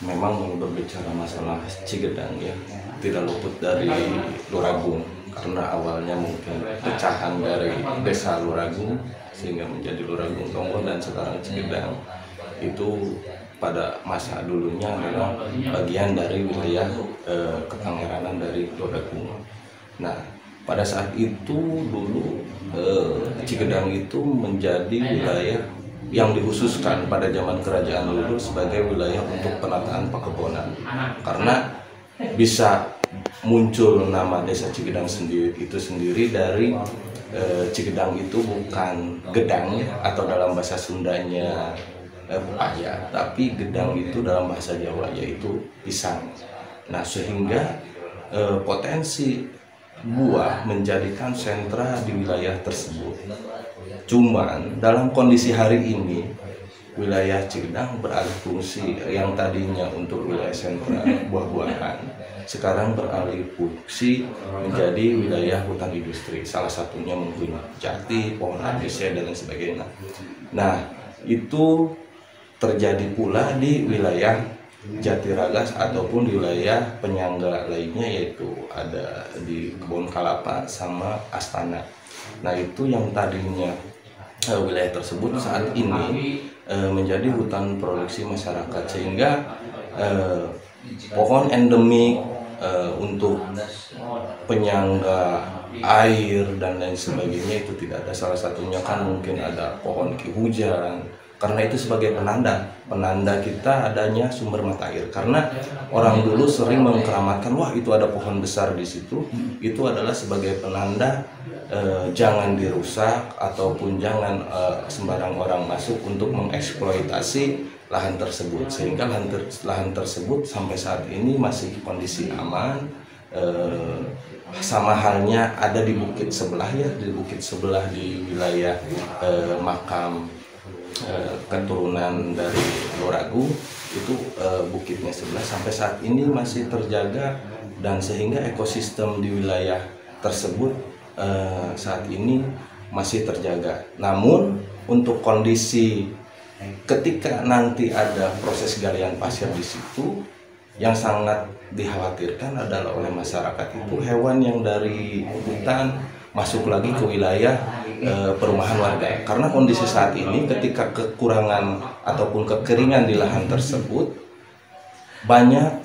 memang berbicara masalah Cigedang ya, tidak luput dari Luragung, karena awalnya mungkin pecahan dari desa Luragung sehingga menjadi Luragung Tonggo dan sekarang Cigedang. Itu pada masa dulunya adalah bagian dari wilayah Ketangeranan dari Luragung. Nah, pada saat itu dulu Cigedang itu menjadi wilayah yang dikhususkan pada zaman kerajaan dulu sebagai wilayah untuk penataan pekebunan, karena bisa muncul nama desa Cigedang itu sendiri dari Cigedang itu bukan gedang atau dalam bahasa Sundanya pepaya, tapi gedang itu dalam bahasa Jawa yaitu pisang. Nah, sehingga potensi buah menjadikan sentra di wilayah tersebut. Cuman dalam kondisi hari ini wilayah Cigedang beralih fungsi, yang tadinya untuk wilayah sentra buah-buahan sekarang beralih fungsi menjadi wilayah hutan industri, salah satunya mungkin jati, pohon acacia dan lain sebagainya. Nah, itu terjadi pula di wilayah Jatiragas ataupun di wilayah penyangga lainnya, yaitu ada di Kebun Kalapa sama Astana. Nah, itu yang tadinya wilayah tersebut saat ini menjadi hutan produksi masyarakat, sehingga pohon endemik untuk penyangga air dan lain sebagainya itu tidak ada. Salah satunya kan mungkin ada pohon ki hujan, karena itu sebagai penanda kita adanya sumber mata air. Karena orang dulu sering mengkeramatkan, wah itu ada pohon besar di situ, itu adalah sebagai penanda jangan dirusak ataupun jangan sembarang orang masuk untuk mengeksploitasi lahan tersebut, sehingga lahan tersebut sampai saat ini masih kondisi aman. Sama halnya ada di bukit sebelah ya, di bukit sebelah di wilayah makam keturunan dari Luragung itu bukitnya sebelah sampai saat ini masih terjaga, dan sehingga ekosistem di wilayah tersebut saat ini masih terjaga. Namun untuk kondisi ketika nanti ada proses galian pasir di situ, yang sangat dikhawatirkan adalah oleh masyarakat itu hewan yang dari hutan masuk lagi ke wilayah perumahan warga. Karena kondisi saat ini ketika kekurangan ataupun kekeringan di lahan tersebut, banyak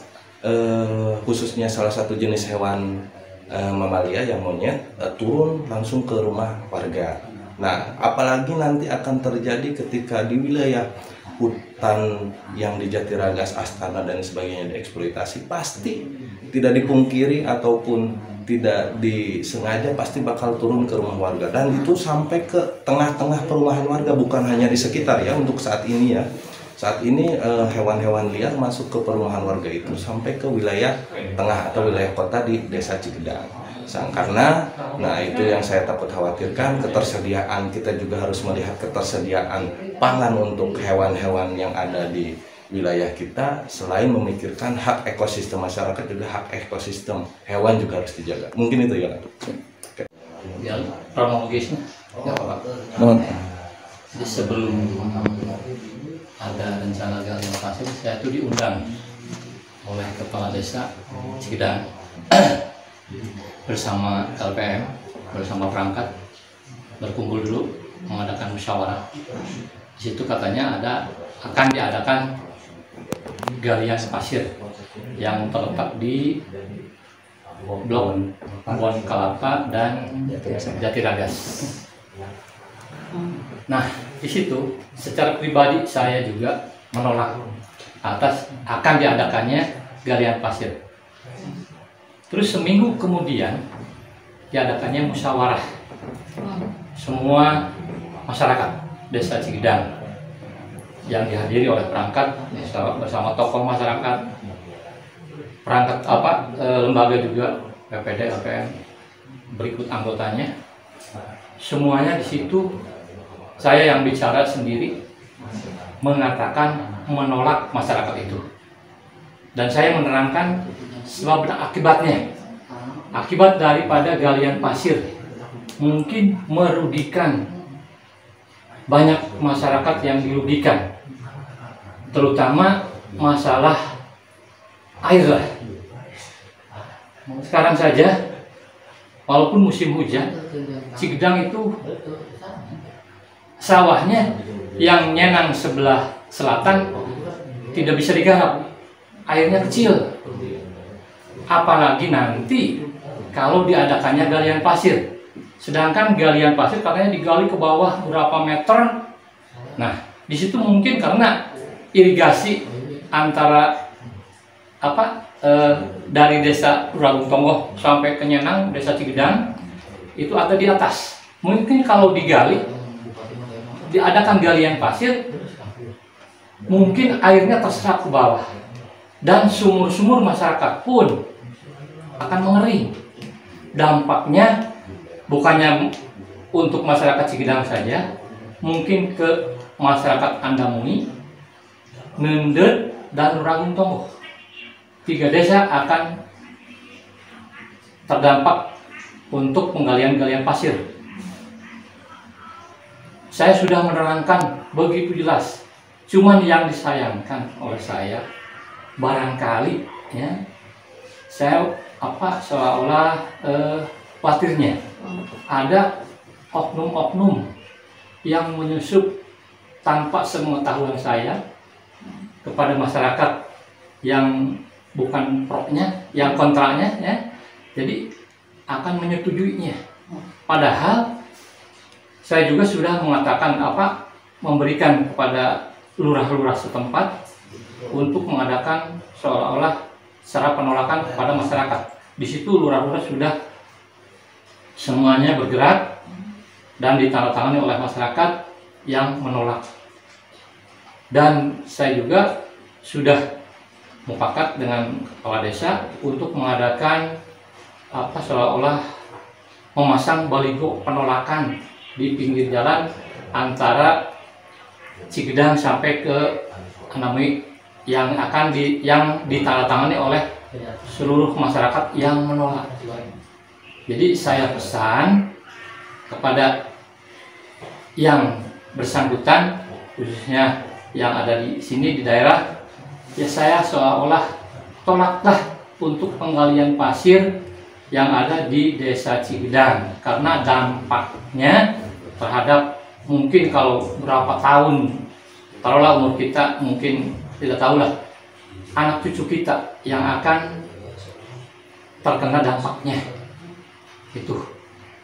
khususnya salah satu jenis hewan mamalia yang monyet turun langsung ke rumah warga. Nah, apalagi nanti akan terjadi ketika di wilayah hutan yang di Jatiragas, Astana dan sebagainya dieksploitasi, pasti tidak dipungkiri ataupun tidak disengaja pasti bakal turun ke rumah warga, dan itu sampai ke tengah-tengah perumahan warga, bukan hanya di sekitar ya. Untuk saat ini ya, saat ini hewan-hewan liar masuk ke perumahan warga itu sampai ke wilayah tengah atau wilayah kota di desa Cigedang. Karena, nah itu yang saya takut khawatirkan, ketersediaan, kita juga harus melihat ketersediaan pangan untuk hewan-hewan yang ada di wilayah kita. Selain memikirkan hak ekosistem masyarakat, juga hak ekosistem hewan juga harus dijaga. Mungkin itu ya. Ya, kronologisnya ya Pak. Jadi sebelum ada rencana galian pasir, saya itu diundang oleh kepala desa Cigedang bersama LPM, bersama perangkat, berkumpul dulu mengadakan musyawarah. Di situ katanya akan diadakan galian pasir yang terletak di Blok Kebun Kalapa dan Jatiragas. Nah, di situ secara pribadi saya juga menolak atas akan diadakannya galian pasir. Terus seminggu kemudian diadakannya musyawarah semua masyarakat desa Cigedang yang dihadiri oleh perangkat bersama tokoh masyarakat, perangkat lembaga juga, PPD, LPM, berikut anggotanya. Semuanya di situ saya yang bicara sendiri mengatakan menolak masyarakat itu, dan saya menerangkan sebab dan akibatnya. Akibat daripada galian pasir mungkin merugikan banyak masyarakat yang dirugikan, terutama masalah air lah. Sekarang saja, walaupun musim hujan, Cigedang itu sawahnya yang nyenang sebelah selatan tidak bisa digarap, airnya kecil. Apalagi nanti kalau diadakannya galian pasir, sedangkan galian pasir katanya digali ke bawah berapa meter. Nah, di situ mungkin karena irigasi antara dari desa Luragung Tonggoh sampai ke Nyenang, desa Cigedang itu ada di atas. Mungkin kalau digali, diadakan galian pasir, mungkin airnya terserap ke bawah dan sumur-sumur masyarakat pun akan mengering. Dampaknya bukannya untuk masyarakat Cigedang saja, mungkin ke masyarakat Andamuni, Nendet, dan Luragung Tonggoh. 3 desa akan terdampak untuk penggalian-galian pasir. Saya sudah menerangkan begitu jelas. Cuman yang disayangkan oleh saya, barangkali ya, saya seolah-olah khawatirnya ada oknum-oknum yang menyusup tanpa sepengetahuan saya kepada masyarakat yang bukan proknya, yang kontraknya ya, jadi akan menyetujuinya. Padahal saya juga sudah mengatakan memberikan kepada lurah-lurah setempat untuk mengadakan seolah-olah secara penolakan kepada masyarakat. Di situ lurah-lurah sudah semuanya bergerak dan ditandatangani oleh masyarakat yang menolak. Dan saya juga sudah mufakat dengan kepala desa untuk mengadakan seolah-olah memasang baliho penolakan di pinggir jalan antara Cigedang sampai ke Andamuni yang ditandatangani oleh seluruh masyarakat yang menolak. Jadi saya pesan kepada yang bersangkutan, khususnya yang ada di sini di daerah, ya saya seolah-olah tolaklah untuk penggalian pasir yang ada di desa Cigedang, karena dampaknya terhadap mungkin kalau berapa tahun, taruhlah umur kita mungkin tidak tahulah, anak cucu kita yang akan terkena dampaknya. Itu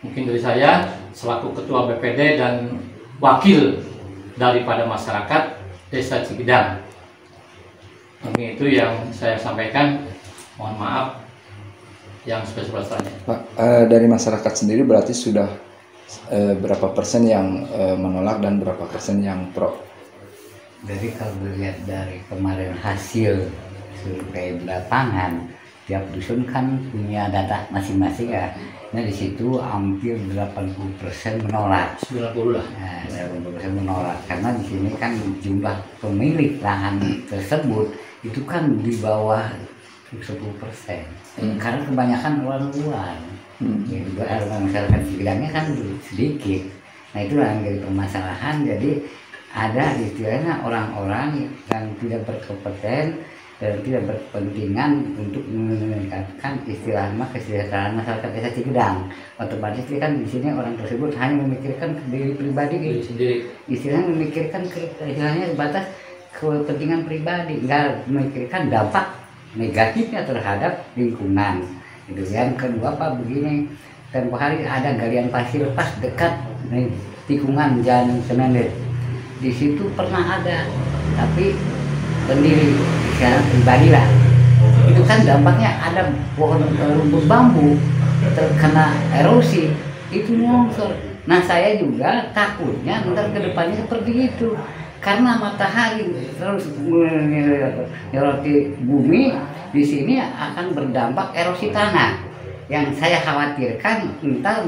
mungkin dari saya selaku ketua BPD dan wakil daripada masyarakat desa Cigedang. Mungkin itu yang saya sampaikan. Mohon maaf yang sebesar-besarnya. Pak, dari masyarakat sendiri berarti sudah berapa persen yang menolak dan berapa persen yang pro? Jadi kalau dilihat dari kemarin hasil survei di lapangan, tiap dusun kan punya data masing-masing ya. Nah di situ hampir 80% menolak. 90 lah. Nah, 80% menolak karena di sini kan jumlah pemilik lahan tersebut itu kan di bawah 10%. Karena kebanyakan orang luar. Orang masyarakat Cigedangnya kan sedikit. Nah itulah yang jadi permasalahan. Jadi ada istilahnya orang-orang yang tidak berkompeten dan tidak berkepentingan untuk meningkatkan istilahnya kesejahteraan masyarakat desa Cigedang. Otomatis kan di sini orang tersebut hanya memikirkan diri pribadi sendiri. Istilahnya memikirkan istilahnya batas kepentingan pribadi, nggak memikirkan dampak negatifnya terhadap lingkungan. Itu yang kedua Pak, begini, tempo hari ada galian pasir pas dekat tikungan Jalan Semendet. Di situ pernah ada, tapi pendiri secara pribadi lah. Itu kan dampaknya ada pohon rumput bambu terkena erosi, itu longsor. Nah saya juga takutnya ntar kedepannya seperti itu. Karena matahari terus menyoroti bumi, di sini akan berdampak erosi tanah. Yang saya khawatirkan entar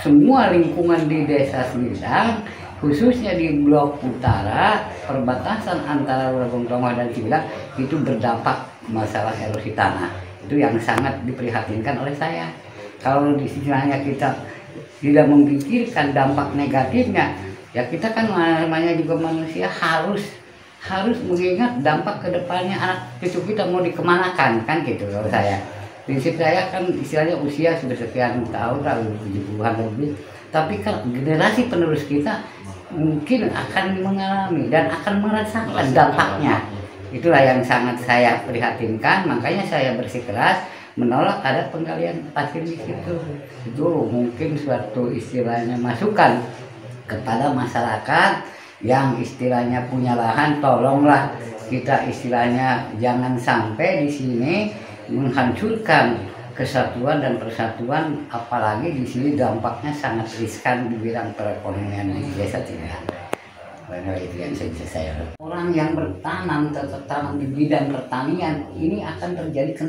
semua lingkungan di desa Cigedang, khususnya di blok utara, perbatasan antara Luragung Tonggoh dan Cigedang, itu berdampak masalah erosi tanah. Itu yang sangat diprihatinkan oleh saya. Kalau di istilahnya kita tidak memikirkan dampak negatifnya, ya kita kan namanya juga manusia harus harus mengingat dampak kedepannya anak cucu kita mau dikemanakan, kan gitu kalau saya. Prinsip saya kan istilahnya usia sudah sekian tahun, 70-an lebih, tapi kan generasi penerus kita mungkin akan mengalami dan akan merasakan dampaknya. Itulah yang sangat saya prihatinkan, makanya saya bersikeras menolak ada penggalian pasir di situ. Itu mungkin suatu istilahnya masukan kepada masyarakat yang istilahnya punya lahan, tolonglah kita istilahnya jangan sampai di sini menghancurkan kesatuan dan persatuan, apalagi di sini dampaknya sangat riskan di bidang perekonomian di desa Cigedan. Karena itu yang saya orang yang bertanam di bidang pertanian ini akan terjadi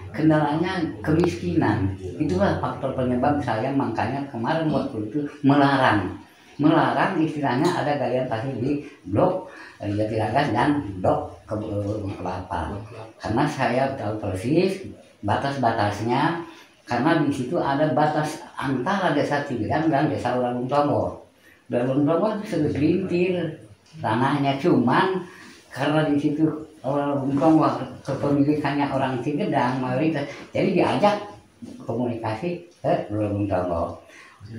kendalanya kemiskinan. Itulah faktor penyebab saya makanya kemarin waktu itu melarang istilahnya ada galian pasir di blok Jatiragas dan blok Kelapa, karena saya tahu persis batas-batasnya, karena di situ ada batas antara desa Cigedan dan desa Uragung Tonggor. Uragung Tonggor itu segelintir tanahnya, cuman karena di situ Uragung Tonggor kepemilikannya orang Cigedan mayoritas, jadi diajak komunikasi ke Uragung Tonggor.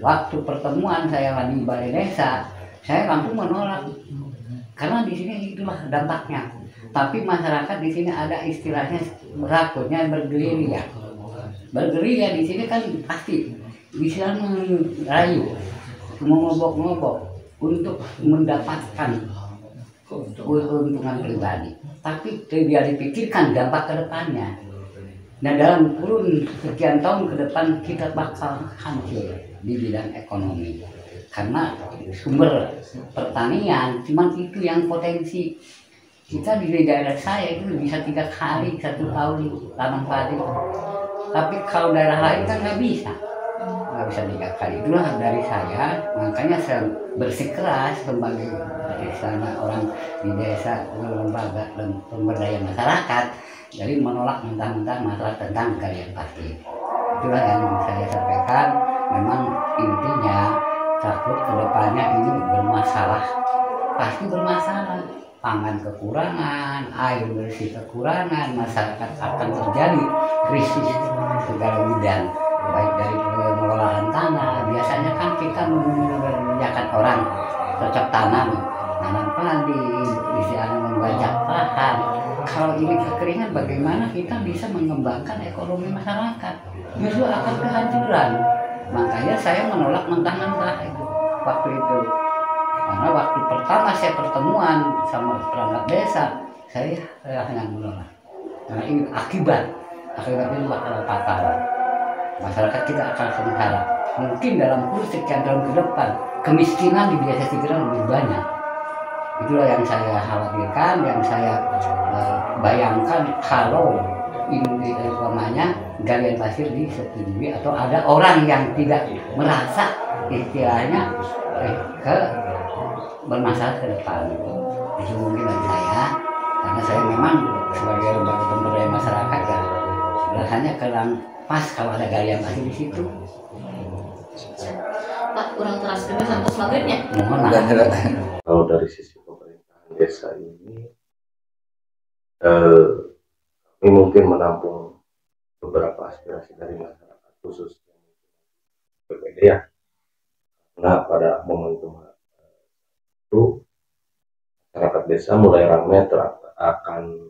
Waktu pertemuan saya di balai desa, saya langsung menolak karena di sini itulah dampaknya. Tapi masyarakat di sini ada istilahnya rakutnya bergerilya. Bergerilya di sini kan pasti bisa merayu, mengobok-ngobok untuk mendapatkan keuntungan pribadi. Tapi tidak dipikirkan dampak ke depannya. Nah, dalam kurun sekian tahun ke depan kita bakal hancur di bidang ekonomi, karena sumber pertanian cuma itu yang potensi. Kita di daerah saya itu bisa 3 kali 1 tahun tanam padi, tapi kalau daerah lain kan nggak bisa 3 kali. Itulah dari saya, makanya saya bersikeras sebagai orang di desa, lembaga dan pemberdayaan masyarakat, jadi menolak mentah-mentah masalah tentang galian pasir. Itulah yang saya sampaikan. Memang intinya takut kedepannya ini bermasalah, pasti bermasalah. Pangan kekurangan, air bersih kekurangan, masyarakat akan terjadi krisis segala bidang, baik dari pengelolaan tanah. Biasanya kan kita mengerjakan orang cocok tanam padi, istilahnya membajak lahan. Kalau ini kekeringan, bagaimana kita bisa mengembangkan ekonomi masyarakat? Justru akan kehancuran. Makanya saya menolak mentah-mentah itu waktu itu. Karena waktu pertama saya pertemuan sama perangkat desa, saya hanya menolak. Karena ini akibatnya bakal fatal. Masyarakat kita akan sengsara. Mungkin dalam kurun sekian tahun ke depan, kemiskinan di desa Cigedan lebih banyak. Itulah yang saya khawatirkan, yang saya bayangkan kalau ini umpamanya galian pasir disetujui atau ada orang yang tidak merasa istilahnya bermasalah ke depan. Itu mungkin dari saya, karena saya memang sebagai lembaga pemberdayaan masyarakat ya rasanya kurang pas kalau ada galian pasir di situ. Pak, kurang teras demi sampai maghribnya. Mohon maaf. Kalau dari sisi pemerintahan desa ini mungkin menampung beberapa aspirasi dari masyarakat, khususnya BPD ya. Nah, pada momentum itu masyarakat desa mulai ramai akan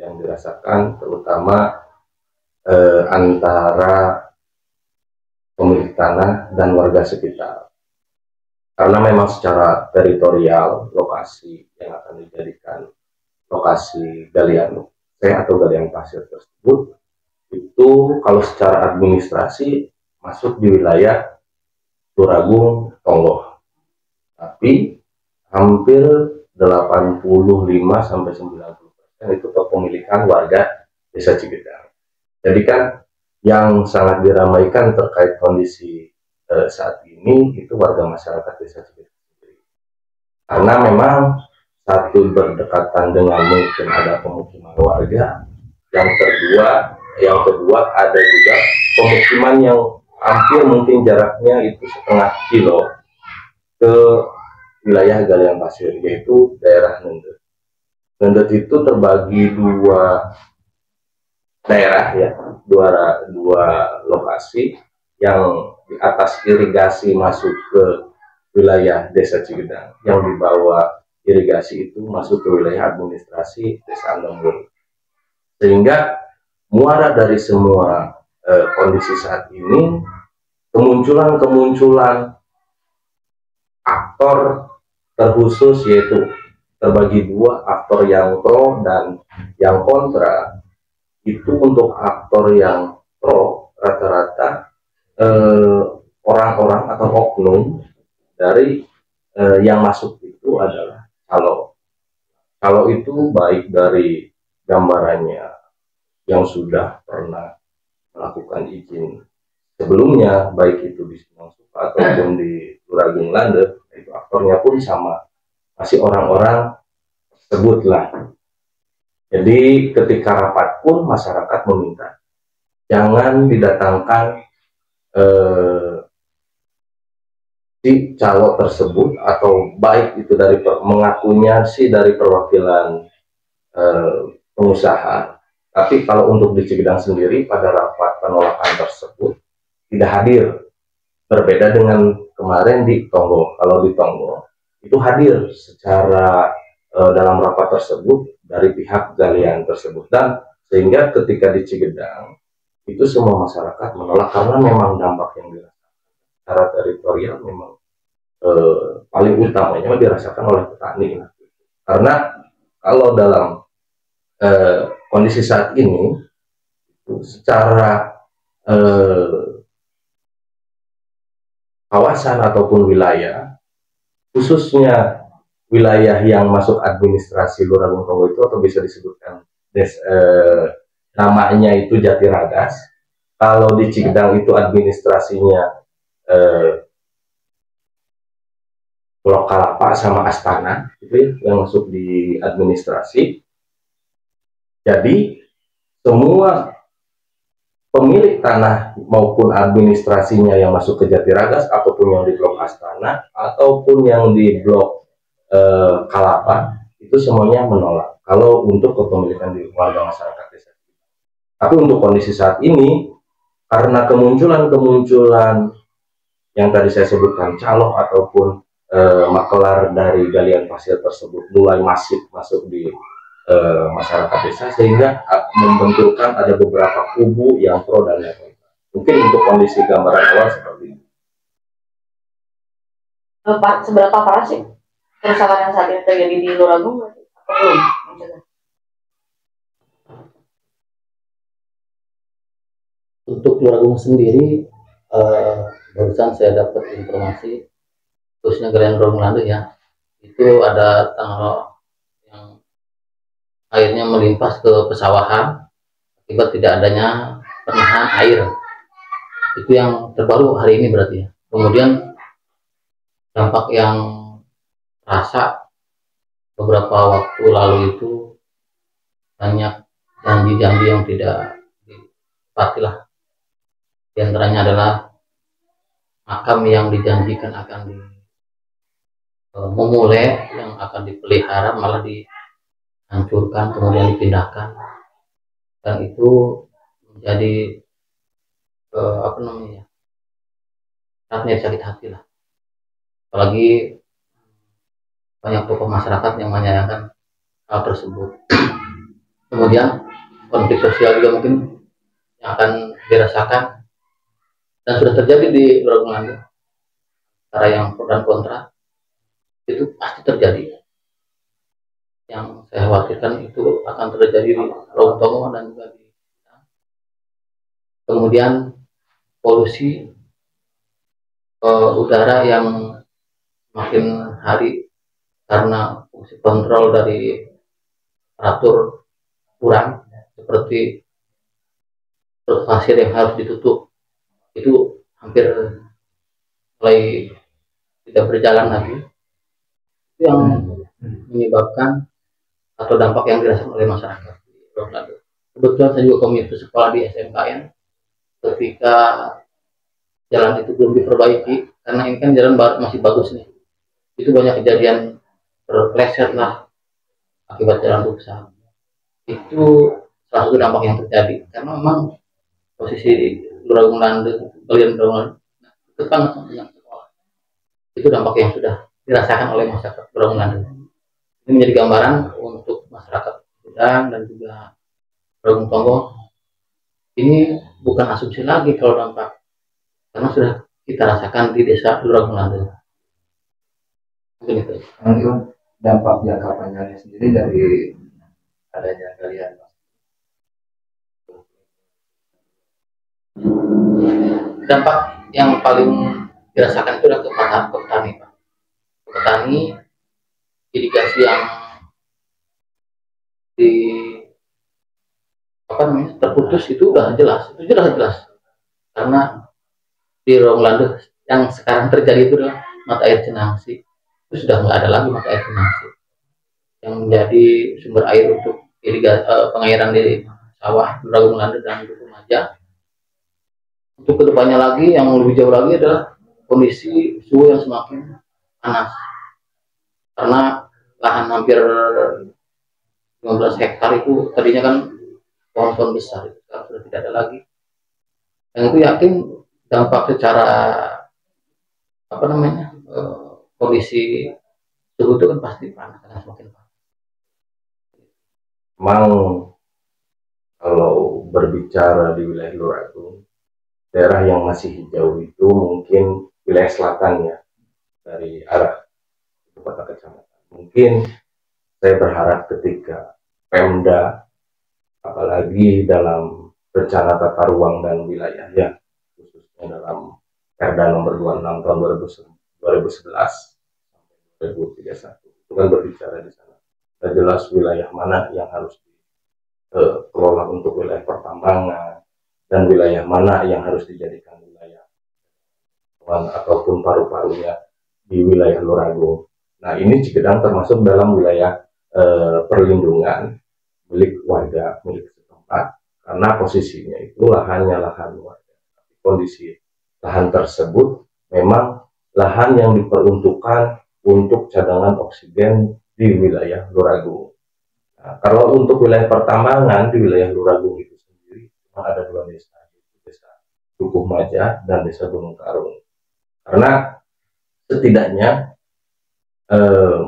yang dirasakan, terutama antara pemilik tanah dan warga sekitar. Karena memang secara teritorial lokasi yang akan dijadikan lokasi galian atau galian pasir tersebut itu kalau secara administrasi masuk di wilayah Uragung Tonggor, tapi hampir 85-90% itu kepemilikan warga desa Cigedan. Jadi kan yang sangat diramaikan terkait kondisi saat ini itu warga masyarakat desa Cigedan sendiri, karena memang satu berdekatan dengan mungkin ada pemukiman warga, yang kedua ada juga pemukiman yang hampir mungkin jaraknya itu 0,5 kilo ke wilayah galian pasir, yaitu daerah Nendet. Nendet itu terbagi dua daerah ya, dua lokasi yang di atas irigasi masuk ke wilayah Desa Cigedang, yang di bawah irigasi itu masuk ke wilayah administrasi Desa Lembur. Sehingga muara dari semua kondisi saat ini kemunculan aktor terkhusus, yaitu terbagi dua, aktor yang pro dan yang kontra. Itu untuk aktor yang pro rata-rata orang-orang atau oknum dari yang masuk itu adalah kalau itu baik dari gambarannya yang sudah pernah melakukan izin sebelumnya, baik itu di Sinang Suka ataupun di Luragung Landet, itu aktornya pun sama, masih orang-orang tersebut lah. Jadi ketika rapat pun masyarakat meminta jangan didatangkan si calon tersebut, atau baik itu dari mengakunya sih dari perwakilan pengusaha, tapi kalau untuk di Cigedang sendiri pada rapat penolakan tersebut tidak hadir. Berbeda dengan kemarin di Tonggo. Kalau di Tonggo itu hadir secara dalam rapat tersebut dari pihak galian tersebut, dan sehingga ketika di Cigedang itu semua masyarakat menolak karena memang dampak yang dirasakan secara teritorial memang paling utamanya dirasakan oleh petani. Karena kalau dalam kondisi saat ini secara kawasan ataupun wilayah, khususnya wilayah yang masuk administrasi Luragung Tonggo itu, atau bisa disebutkan namanya itu Jatiragas. Kalau di Cigedang itu administrasinya Pulau Kalapa sama Astana, itu ya, yang masuk di administrasi. Jadi semua pemilik tanah maupun administrasinya yang masuk ke Jatiragas, ataupun yang di blok Astana ataupun yang di blok Kalapa, itu semuanya menolak kalau untuk kepemilikan di warga masyarakat desa. Tapi untuk kondisi saat ini, karena kemunculan yang tadi saya sebutkan, calok ataupun makelar dari galian pasir tersebut mulai masif masuk di masyarakat desa, sehingga membenturkan ada beberapa kubu yang pro dan yang kontra. Mungkin untuk kondisi gambaran awal seperti ini. Seberapa parah sih kerusakan yang saat ini terjadi di Luragung atau belum? Untuk Luragung sendiri, barusan saya dapat informasi, khususnya galian Luragung Landet ya, itu ada tanah yang airnya melimpas ke pesawahan akibat tidak adanya penahan air. Itu yang terbaru hari ini berarti ya. Kemudian dampak yang terasa beberapa waktu lalu itu banyak janji-janji yang tidak ditepati lah. Di antaranya adalah makam yang dijanjikan akan memulai, yang akan dipelihara malah dihancurkan kemudian dipindahkan, dan itu menjadi rasanya sakit hati lah. Apalagi banyak tokoh masyarakat yang menyayangkan hal tersebut. Kemudian konflik sosial juga mungkin yang akan dirasakan dan sudah terjadi di Luragung Landet, antara yang pro dan kontra itu pasti terjadi. Yang saya khawatirkan itu akan terjadi di Luragung Tonggo dan juga di kemudian polusi udara yang makin hari karena fungsi kontrol dari aparatur kurang, seperti truk pasir yang harus ditutup itu hampir mulai tidak berjalan lagi. Itu yang menyebabkan atau dampak yang dirasakan oleh masyarakat. Kebetulan saya juga komunitas sekolah di SMKN. Ketika jalan itu belum diperbaiki, karena ini kan jalan masih bagus nih, itu banyak kejadian terpleset lah akibat jalan rusak. Itu salah satu dampak yang terjadi karena memang posisi Luragung Lande, bagian Luragung dekat banget dengan sekolah. Itu dampak yang sudah dirasakan oleh masyarakat Luragung Lande. Ini menjadi gambaran untuk masyarakat Sumedang dan juga Luragung Tonggo. Ini bukan asumsi lagi kalau dampak, karena sudah kita rasakan di desa Luragung Lande. Begitu. Itu dampak jangka panjangnya sendiri dari adanya galian. Dampak yang paling dirasakan itu adalah ke petani, Pak. Petani, irigasi yang di terputus itu udah jelas, karena di Luragung Lande yang sekarang terjadi itu adalah mata air Cenangsi. Itu sudah nggak ada lagi mata air Cenangsi yang menjadi sumber air untuk irigasi pengairan di sawah Luragung Lande dan Dukuhmaja. Untuk kedepannya lagi yang lebih jauh lagi adalah kondisi suhu yang semakin panas, karena lahan hampir 15 hektar itu tadinya kan pohon-pohon besar, itu sekarang sudah tidak ada lagi. Yang itu yakin dampak secara kondisi suhu itu kan pasti panas, karena semakin panas. Memang kalau berbicara di wilayah Luragung, daerah yang masih hijau itu mungkin wilayah selatannya dari arah ibu kota kecamatan. Mungkin saya berharap ketika Pemda, apalagi dalam rencana tata ruang dan wilayah ya, khususnya dalam Perda nomor 26 tahun 2011 sampai 2031, itu kan berbicara di sana. Sudah jelas wilayah mana yang harus dikelola untuk wilayah pertambangan, dan wilayah mana yang harus dijadikan wilayah ataupun paru-parunya di wilayah Luragung. Nah, ini Cikidang termasuk dalam wilayah perlindungan milik warga, milik setempat, karena posisinya itu lahannya lahan warga. Kondisi lahan tersebut memang lahan yang diperuntukkan untuk cadangan oksigen di wilayah Luragung. Nah, kalau untuk wilayah pertambangan di wilayah Luragung itu sendiri ada 2 desa, desa Dukuhmaja dan desa Gunung Karung. Karena setidaknya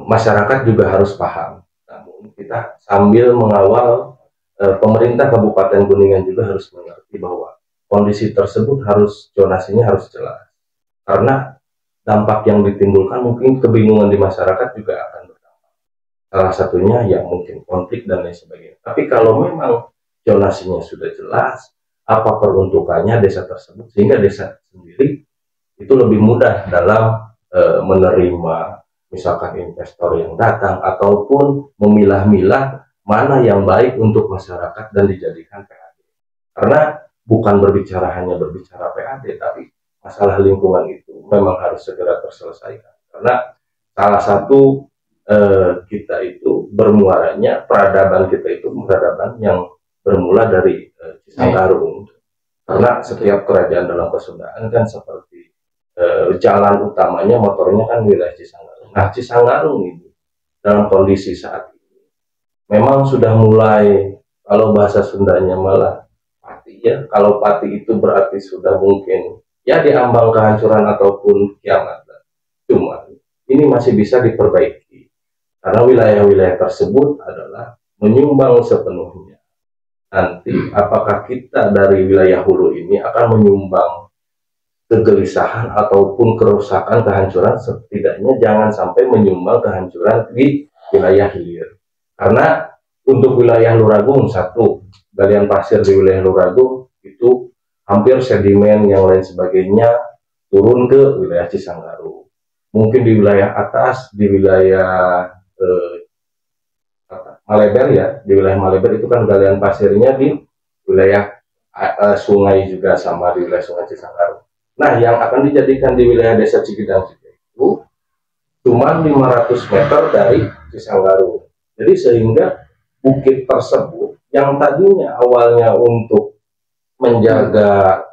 masyarakat juga harus paham. Namun kita sambil mengawal pemerintah Kabupaten Kuningan juga harus mengerti bahwa kondisi tersebut zonasinya harus jelas. Karena dampak yang ditimbulkan mungkin kebingungan di masyarakat juga akan berdampak. Salah satunya ya mungkin konflik dan lain sebagainya. Tapi kalau memang zonasinya sudah jelas, apa peruntukannya desa tersebut, sehingga desa sendiri itu lebih mudah dalam menerima misalkan investor yang datang ataupun memilah-milah mana yang baik untuk masyarakat dan dijadikan PAD. Karena bukan hanya berbicara PAD, tapi masalah lingkungan itu memang harus segera terselesaikan. Karena salah satu kita itu bermuaranya, peradaban kita itu peradaban yang bermula dari Cisanggarung. Karena setiap kerajaan dalam Kesundaan kan seperti jalan utamanya motornya kan wilayah Cisanggarung. Nah, Cisanggarung ini dalam kondisi saat ini memang sudah mulai, kalau bahasa Sundanya malah pati ya. Kalau pati itu berarti sudah mungkin ya diambang kehancuran ataupun kiamat. Cuma ini masih bisa diperbaiki karena wilayah-wilayah tersebut adalah menyumbang sepenuhnya. Nanti apakah kita dari wilayah hulu ini akan menyumbang kegelisahan ataupun kerusakan, kehancuran, setidaknya jangan sampai menyumbang kehancuran di wilayah hilir. Karena untuk wilayah Luragung, satu, galian pasir di wilayah Luragung itu hampir sedimen yang lain sebagainya turun ke wilayah Cisanggarung. Mungkin di wilayah atas, di wilayah Maleber ya, di wilayah Maleber itu kan galian pasirnya di wilayah sungai juga sama di wilayah Sungai Cisanggarung. Nah, yang akan dijadikan di wilayah desa Cikidang itu cuma 500 meter dari Cisanggarung. Jadi sehingga bukit tersebut yang tadinya awalnya untuk menjaga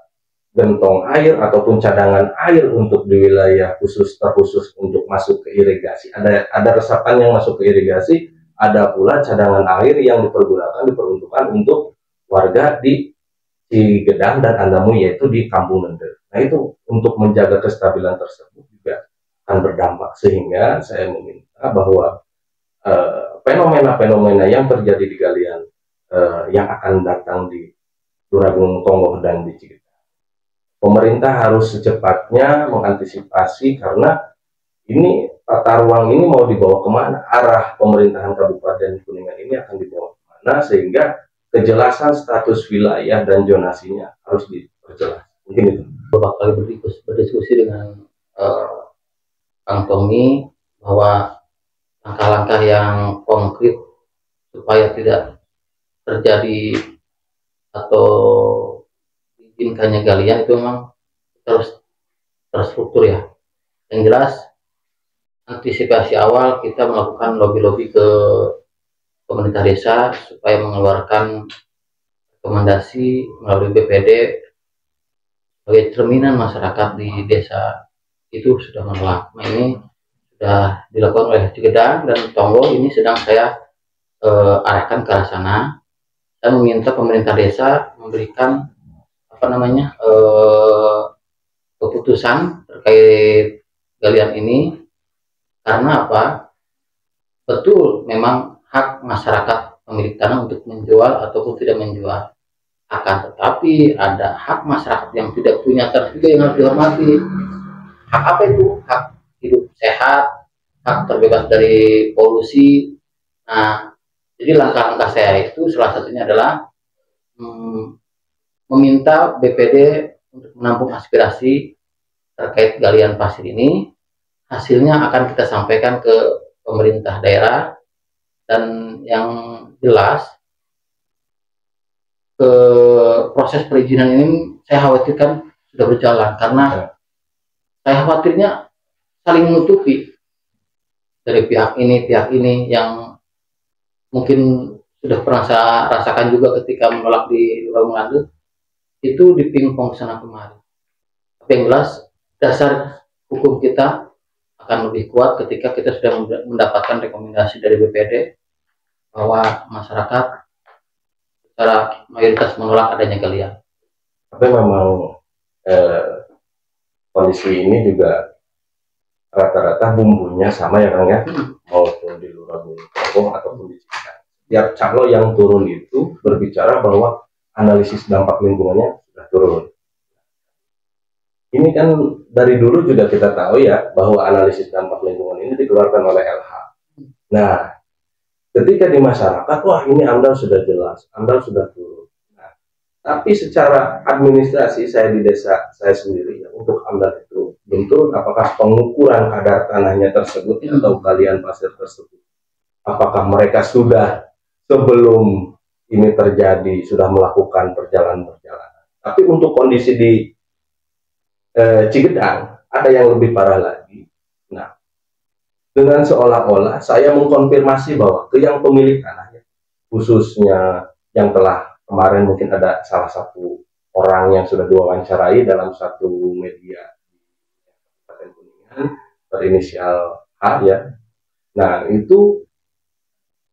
gentong air ataupun cadangan air untuk di wilayah terkhusus untuk masuk ke irigasi. Ada resapan yang masuk ke irigasi, ada pula cadangan air yang diperuntukkan untuk warga di Cigedang dan Andamu, yaitu di Kampung Nende. Nah, itu untuk menjaga kestabilan tersebut juga akan berdampak, sehingga saya meminta bahwa fenomena-fenomena yang terjadi di galian yang akan datang di Luragung Tonggoh dan di Cigedang, pemerintah harus secepatnya mengantisipasi, karena ini tata ruang ini mau dibawa kemana, arah pemerintahan Kabupaten Kuningan ini akan dibawa kemana, sehingga kejelasan status wilayah dan zonasinya harus diperjelas. Mungkin itu. Beberapa kali berdiskusi dengan Kang Tommy bahwa langkah-langkah yang konkret supaya tidak terjadi atau diizinkannya galian itu memang terus terstruktur ya. Yang jelas antisipasi awal kita melakukan lobby-lobby ke pemerintah desa supaya mengeluarkan rekomendasi melalui BPD sebagai cerminan masyarakat di desa itu sudah menolak. Nah, ini sudah dilakukan oleh Cigedang dan Tonggo, ini sedang saya arahkan ke arah sana. Saya meminta pemerintah desa memberikan keputusan terkait galian ini, karena apa? Betul, memang hak masyarakat pemilik tanah untuk menjual ataupun tidak menjual. Akan tetapi ada hak masyarakat yang tidak punya tanah juga yang harus dihormati. Hak apa itu? Hak hidup sehat, hak terbebas dari polusi. Nah, jadi langkah-langkah saya itu salah satunya adalah meminta BPD untuk menampung aspirasi terkait galian pasir ini. Hasilnya akan kita sampaikan ke pemerintah daerah, dan yang jelas ke proses perizinan ini saya khawatirkan sudah berjalan, karena saya khawatirnya saling menutupi dari pihak ini yang mungkin sudah pernah saya rasakan juga ketika menolak di Luragung Landu, itu dipingpong sana kemari. Tapi yang jelas dasar hukum kita akan lebih kuat ketika kita sudah mendapatkan rekomendasi dari BPD bahwa masyarakat secara mayoritas menolak adanya galian. Tapi memang kondisi ini juga rata-rata bumbunya sama ya Kang ya, maupun di Luragung Tonggoh ataupun di Cigedang. Tiap calon yang turun itu berbicara bahwa analisis dampak lingkungannya sudah turun. Ini kan dari dulu juga kita tahu ya bahwa analisis dampak lingkungan ini dikeluarkan oleh LH. Nah, ketika di masyarakat, wah ini AMDAL sudah jelas, AMDAL sudah turun. Nah, tapi secara administrasi saya di desa saya sendiri ya, untuk AMDAL itu belum turun. Apakah pengukuran kadar tanahnya tersebut atau galian pasir tersebut, apakah mereka sudah sebelum ini terjadi sudah melakukan perjalanan-perjalanan. Tapi untuk kondisi di Cigedang ada yang lebih parah lagi. Nah, dengan seolah-olah saya mengkonfirmasi bahwa ke yang pemilik tanahnya, khususnya yang telah kemarin mungkin ada salah satu orang yang sudah diwawancarai dalam satu media di Kabupaten Kuningan berinisial H ya. Nah, itu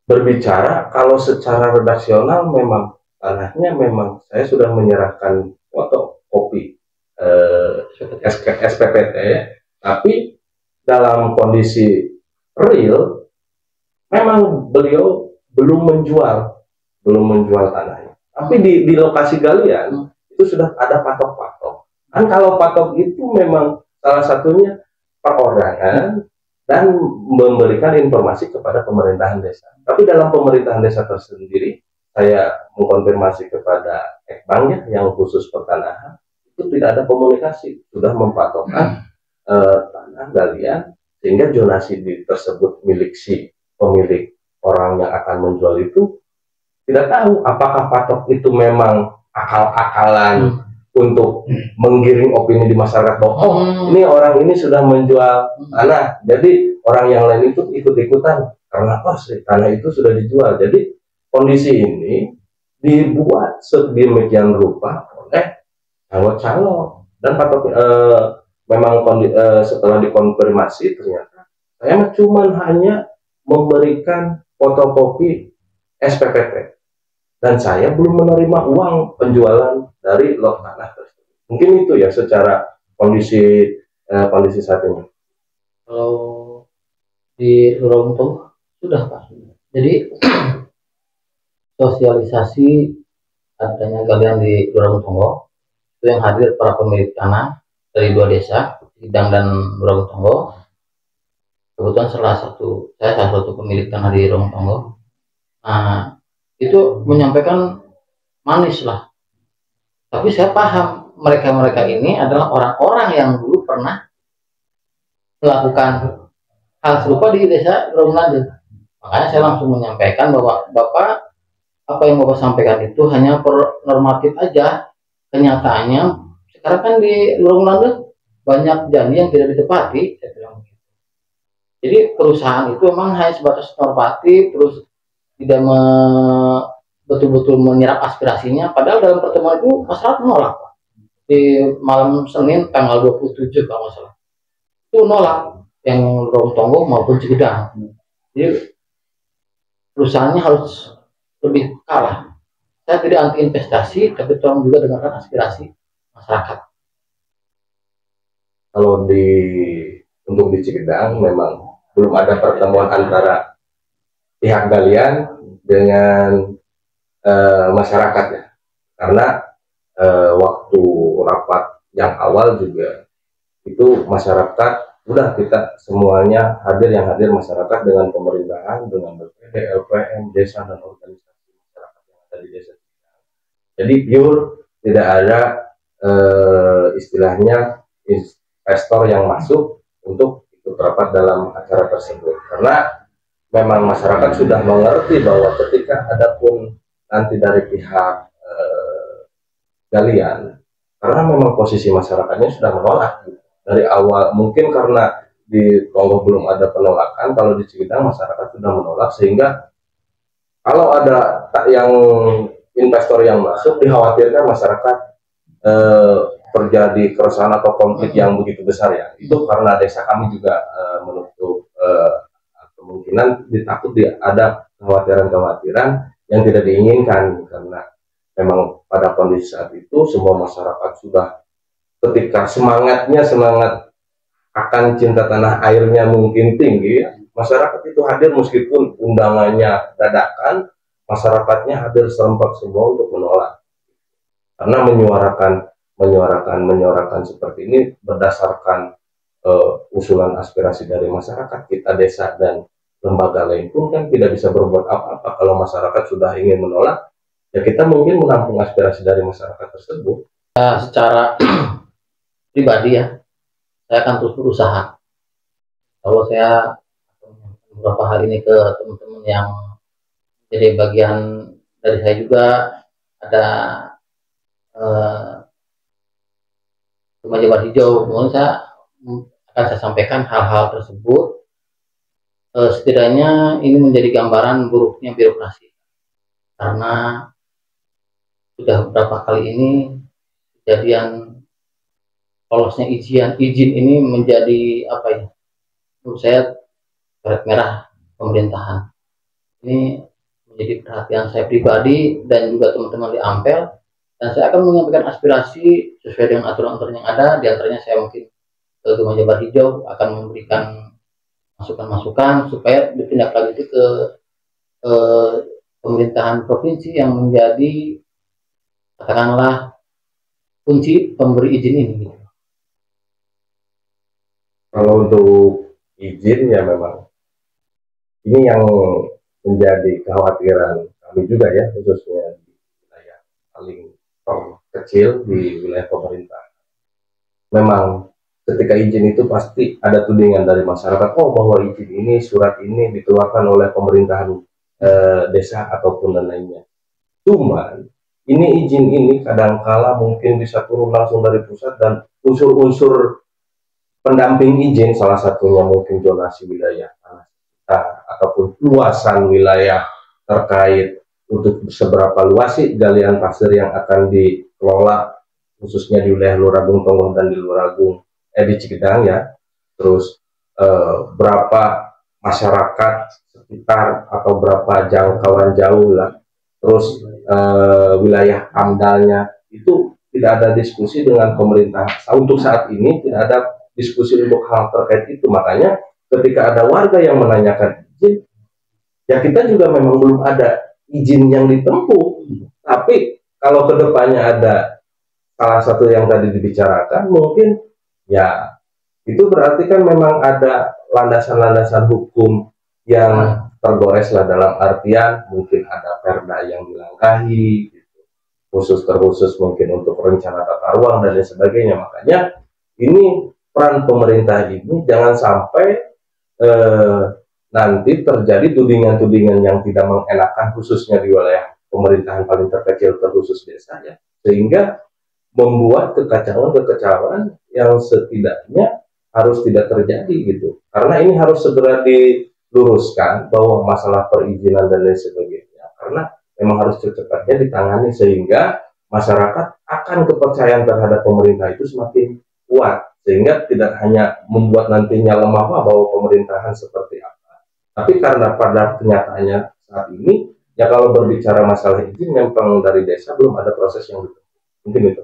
berbicara kalau secara redaksional memang tanahnya memang saya sudah menyerahkan fotokopi SPPT, tapi dalam kondisi real memang beliau belum menjual tanahnya. Tapi di lokasi galian itu sudah ada patok-patok. Kan kalau patok itu memang salah satunya perorangan dan memberikan informasi kepada pemerintahan desa. Tapi dalam pemerintahan desa tersendiri, saya mengkonfirmasi kepada Ekbangnya yang khusus pertanahan, itu tidak ada komunikasi, sudah mempatokkan tanah galian, sehingga zonasi tersebut milik si pemilik orang yang akan menjual itu tidak tahu apakah patok itu memang akal-akalan untuk menggiring opini di masyarakat bahwa ini orang ini sudah menjual tanah, jadi orang yang lain itu ikut-ikutan karena tanah itu sudah dijual. Jadi kondisi ini dibuat sedemikian rupa oleh calo dan memang setelah dikonfirmasi ternyata saya cuma hanya memberikan fotokopi SPPT dan saya belum menerima uang penjualan dari lot tanah tersebut. Mungkin itu ya secara kondisi saat ini. Kalau di Lurah Tonggo sudah Pak. Jadi sosialisasi adanya galian di Lurah Tonggo itu yang hadir para pemilik tanah dari 2 desa, Hidang dan Lurah Tonggo. Kebetulan saya salah satu pemilik tanah di Lurah Tonggo. Nah, itu menyampaikan manis lah. Tapi saya paham mereka ini adalah orang-orang yang dulu pernah melakukan hal serupa di desa Lurah. Makanya saya langsung menyampaikan bahwa Bapak, apa yang Bapak sampaikan itu hanya normatif aja. Kenyataannya sekarang kan di Lurah banyak janji yang tidak ditepati, saya bilang begitu. Jadi perusahaan itu memang hanya sebatas normatif, terus tidak betul-betul menyerap aspirasinya. Padahal dalam pertemuan itu masyarakat menolak Pak. Di malam Senin tanggal 27 kalau nggak salah itu nolak yang Lurah Tonggo maupun Cikidang. Jadi perusahaannya harus lebih kalah. Saya tidak anti investasi, tapi tolong juga dengarkan aspirasi masyarakat. Kalau untuk di Cikidang memang belum ada pertemuan antara pihak galian dengan masyarakat ya, karena waktu rapat yang awal juga itu masyarakat udah kita semuanya yang hadir masyarakat dengan pemerintahan, dengan BPD, LPM, desa dan organisasi masyarakat yang ada di desa. Jadi pure tidak ada istilahnya investor yang masuk untuk ikut rapat dalam acara tersebut, karena memang masyarakat sudah mengerti bahwa ketika ada pun nanti dari pihak galian, karena memang posisi masyarakatnya sudah menolak dari awal. Mungkin karena di Tonggo belum ada penolakan, kalau di Cikidang masyarakat sudah menolak, sehingga kalau ada yang investor yang masuk dikhawatirkan masyarakat terjadi keresahan atau konflik yang begitu besar ya. Itu karena desa kami juga menutup kemungkinan ada kekhawatiran-kekhawatiran yang tidak diinginkan, karena memang pada kondisi saat itu semua masyarakat sudah ketika semangat akan cinta tanah airnya mungkin tinggi ya. Masyarakat itu hadir meskipun undangannya dadakan, masyarakatnya hadir serempak semua untuk menolak, karena menyuarakan seperti ini berdasarkan usulan aspirasi dari masyarakat. Kita desa dan lembaga lain pun kan tidak bisa berbuat apa-apa. Kalau masyarakat sudah ingin menolak, ya kita mungkin menampung aspirasi dari masyarakat tersebut. Secara pribadi ya, saya akan terus berusaha. Kalau saya beberapa hal ini ke teman-teman yang jadi bagian dari saya juga, ada Rumah Jabar Hijau, mungkin saya sampaikan hal-hal tersebut. Setidaknya ini menjadi gambaran buruknya birokrasi, karena sudah beberapa kali ini kejadian lolosnya izin ini menjadi apa ya, menurut saya coret merah pemerintahan. Ini menjadi perhatian saya pribadi dan juga teman-teman di Ampel, dan saya akan menyampaikan aspirasi sesuai dengan aturan-aturan yang ada. Di antaranya saya mungkin ke Rumah Jabar Hijau akan memberikan masukan-masukan supaya ditindaklanjuti ke pemerintahan provinsi yang menjadi katakanlah kunci pemberi izin ini. Kalau untuk izin ya memang ini yang menjadi kekhawatiran kami juga ya, khususnya di wilayah paling terkecil di wilayah pemerintah. Memang ketika izin itu pasti ada tudingan dari masyarakat, oh bahwa izin ini, surat ini dikeluarkan oleh pemerintahan desa ataupun dan lainnya. Cuman ini izin ini kadangkala mungkin bisa turun langsung dari pusat, dan unsur-unsur pendamping izin salah satunya mungkin zonasi wilayah tanah kita ataupun luasan wilayah terkait untuk seberapa luas sih galian pasir yang akan dikelola khususnya di wilayah Luragung Tonggoh dan di di Cikidang ya. Terus berapa masyarakat sekitar atau berapa jangkauan jauh lah. Terus wilayah amdalnya itu tidak ada diskusi dengan pemerintah. Untuk saat ini tidak ada diskusi untuk hal terkait itu. Makanya ketika ada warga yang menanyakan izin, ya kita juga memang belum ada izin yang ditempuh. Tapi kalau kedepannya ada salah satu yang tadi dibicarakan, mungkin ya itu berarti kan memang ada landasan-landasan hukum yang tergores lah, dalam artian mungkin ada perda yang dilangkahi, gitu. Terkhusus mungkin untuk rencana tata ruang dan lain sebagainya. Makanya ini peran pemerintah ini jangan sampai nanti terjadi tudingan-tudingan yang tidak mengenakan, khususnya di wilayah pemerintahan paling terkecil terkhusus desa ya, sehingga membuat kekacauan yang setidaknya harus tidak terjadi gitu. Karena ini harus segera diluruskan bahwa masalah perizinan dan lain sebagainya, karena memang harus secepatnya ditangani sehingga masyarakat akan kepercayaan terhadap pemerintah itu semakin kuat, sehingga tidak hanya membuat nantinya lemah bahwa pemerintahan seperti apa, tapi karena pada kenyataannya saat ini ya kalau berbicara masalah izin memang dari desa belum ada proses yang betul. Mungkin itu.